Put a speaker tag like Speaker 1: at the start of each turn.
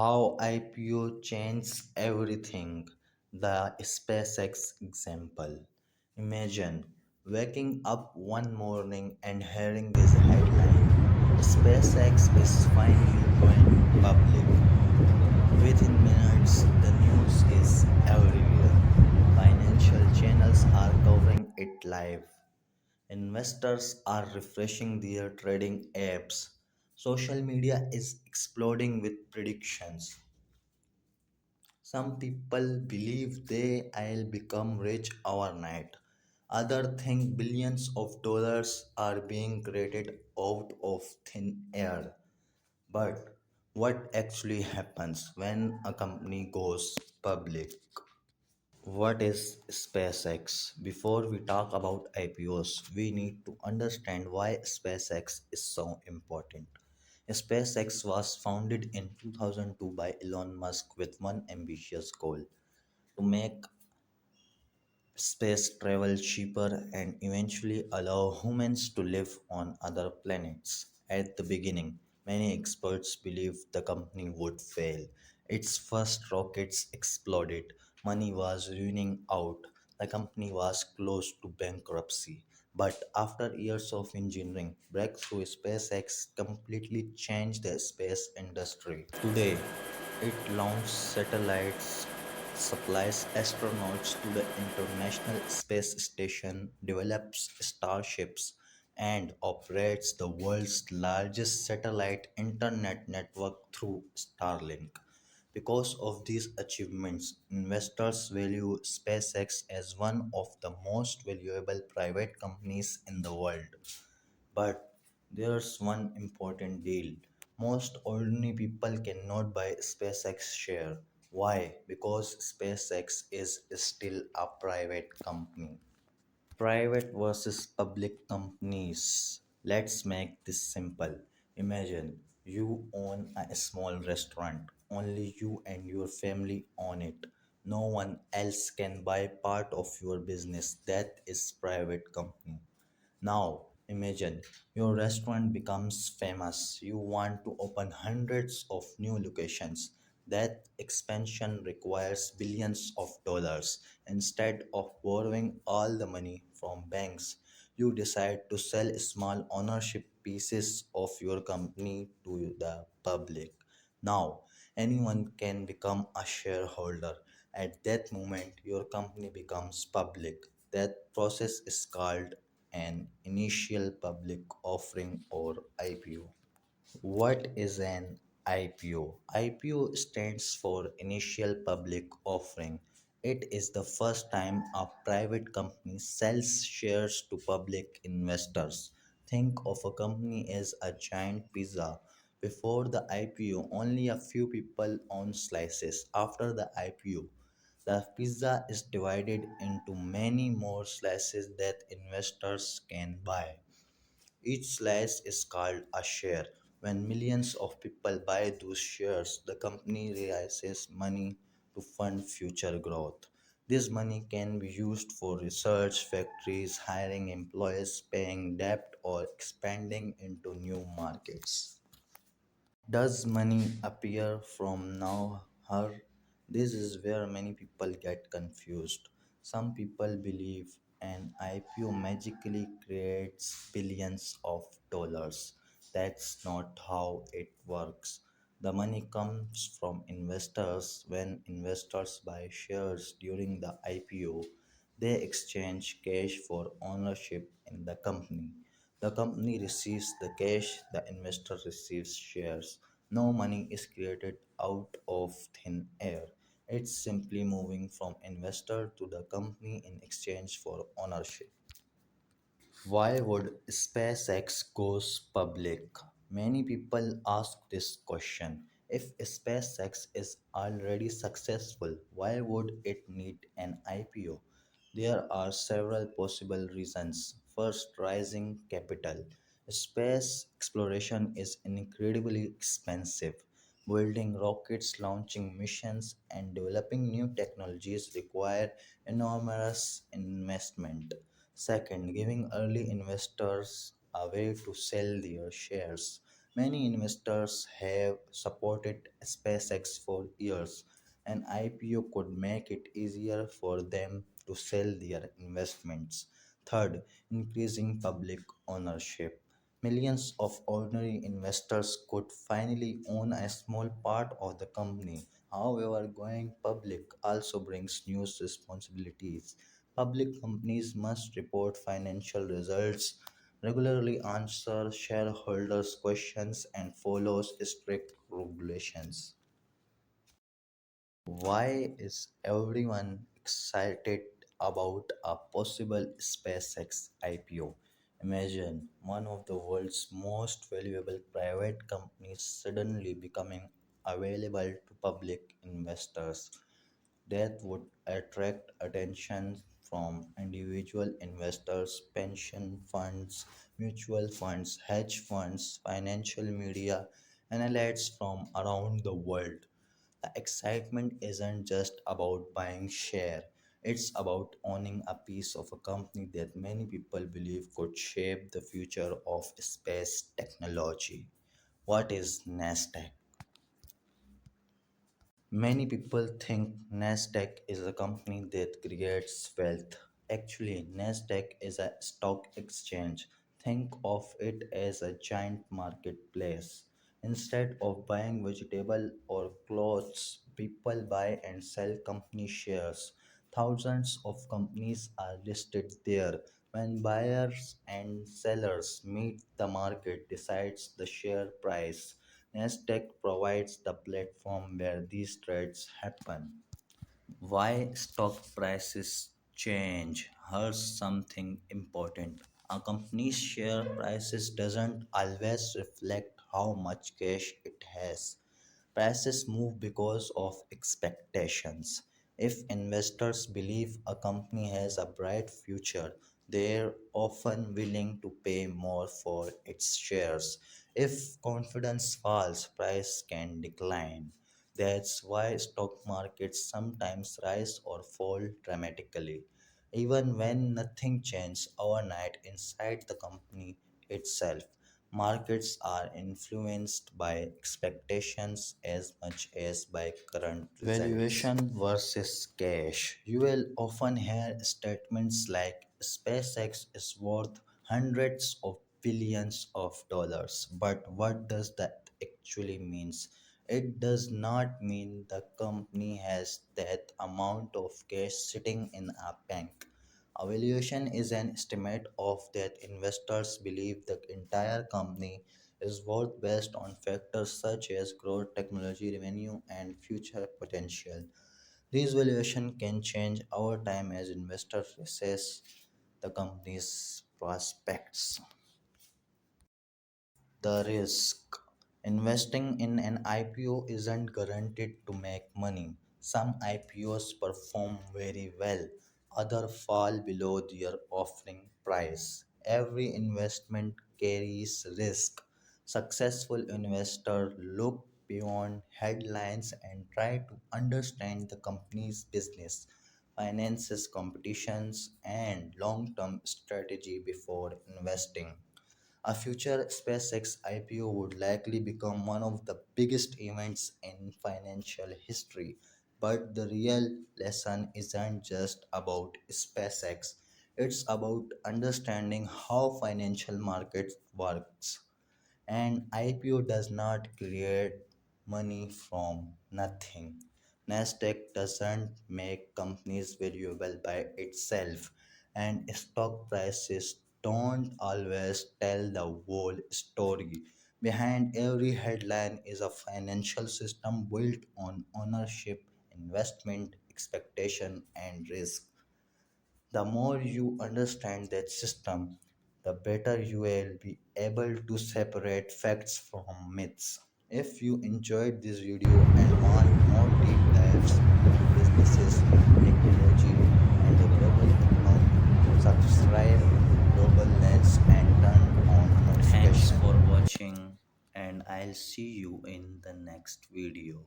Speaker 1: How IPO changed everything. The SpaceX example. Imagine waking up one morning and hearing this headline: SpaceX is finally going public. Within minutes, the news is everywhere. Financial channels are covering it live. Investors are refreshing their trading apps. Social media is exploding with predictions. Some people believe they'll become rich overnight. Others think billions of dollars are being created out of thin air. But what actually happens when a company goes public? What is SpaceX? Before we talk about IPOs, we need to understand why SpaceX is so important. SpaceX was founded in 2002 by Elon Musk with one ambitious goal: to make space travel cheaper and eventually allow humans to live on other planets. At the beginning, many experts believed the company would fail. Its first rockets exploded, money was running out, the company was close to bankruptcy. But after years of engineering breakthrough, SpaceX completely changed the space industry. Today, it launches satellites, supplies astronauts to the International Space Station, develops starships, and operates the world's largest satellite internet network through Starlink. Because of these achievements, investors value SpaceX as one of the most valuable private companies in the world. But there's one important deal. Most ordinary people cannot buy SpaceX share. Why? Because SpaceX is still a private company. Private versus public companies. Let's make this simple. Imagine you own a small restaurant. Only you and your family own it. No one else can buy part of your business. That is private company. Now, imagine your restaurant becomes famous. You want to open hundreds of new locations. That expansion requires billions of dollars. Instead of borrowing all the money from banks, you decide to sell small ownership pieces of your company to the public. Now, anyone can become a shareholder. At that moment, your company becomes public. That process is called an initial public offering or IPO. What is an IPO? IPO stands for Initial Public Offering. It is the first time a private company sells shares to public investors. Think of a company as a giant pizza. Before the IPO, only a few people own slices. After the IPO, the pizza is divided into many more slices that investors can buy. Each slice is called a share. When millions of people buy those shares, the company raises money to fund future growth. This money can be used for research, factories, hiring employees, paying debt, or expanding into new markets. Does money appear from now her? This is where many people get confused. Some people believe an IPO magically creates billions of dollars. That's not how it works. The money comes from investors. When investors buy shares during the IPO, they exchange cash for ownership in the company. The company receives the cash, the investor receives shares. No money is created out of thin air. It's simply moving from investor to the company in exchange for ownership. Why would SpaceX goes public? Many people ask this question. If SpaceX is already successful, why would it need an IPO? There are several possible reasons. First, rising capital. Space exploration is incredibly expensive. Building rockets, launching missions, and developing new technologies require enormous investment. Second, giving early investors a way to sell their shares. Many investors have supported SpaceX for years. An IPO could make it easier for them to sell their investments. Third, increasing public ownership. Millions of ordinary investors could finally own a small part of the company. However, going public also brings new responsibilities. Public companies must report financial results, regularly answer shareholders' questions, and follow strict regulations. Why is everyone excited about a possible SpaceX IPO? Imagine one of the world's most valuable private companies suddenly becoming available to public investors. That would attract attention from individual investors, pension funds, mutual funds, hedge funds, financial media, analysts from around the world. The excitement isn't just about buying share. It's about owning a piece of a company that many people believe could shape the future of space technology. What is NASDAQ? Many people think Nasdaq is a company that creates wealth. Actually, Nasdaq is a stock exchange. Think of it as a giant marketplace. Instead of buying vegetable or clothes, people buy and sell company shares. Thousands of companies are listed there. When buyers and sellers meet, the market decides the share price. Nasdaq provides the platform where these trades happen. Why stock prices change? Here's something important. A company's share prices doesn't always reflect how much cash it has. Prices move because of expectations. If investors believe a company has a bright future, they're often willing to pay more for its shares. If confidence falls, price can decline. That's why stock markets sometimes rise or fall dramatically, even when nothing changes overnight inside the company itself. Markets are influenced by expectations as much as by current results. Valuation versus cash. You will often hear statements like SpaceX is worth hundreds of billions of dollars. But what does that actually means? It does not mean the company has that amount of cash sitting in a bank. A valuation is an estimate of that investors believe the entire company is worth based on factors such as growth, technology, revenue, and future potential. These valuations can change over time as investors assess the company's prospects. The risk. Investing in an IPO isn't guaranteed to make money. Some IPOs perform very well, others fall below their offering price. Every investment carries risk. Successful investors look beyond headlines and try to understand the company's business, finances, competitions, and long term strategy before investing. A future SpaceX IPO would likely become one of the biggest events in financial history. But the real lesson isn't just about SpaceX, it's about understanding how financial markets works. An IPO does not create money from nothing. Nasdaq doesn't make companies valuable by itself, and stock prices don't always tell the whole story. Behind every headline is a financial system built on ownership, investment, expectation, and risk. The more you understand that system, the better you will be able to separate facts from myths. If you enjoyed this video and want more deep dives into businesses, technology, and the global economy, subscribe to Global Lens and turn on notifications. Thanks for watching, and I'll see you in the next video.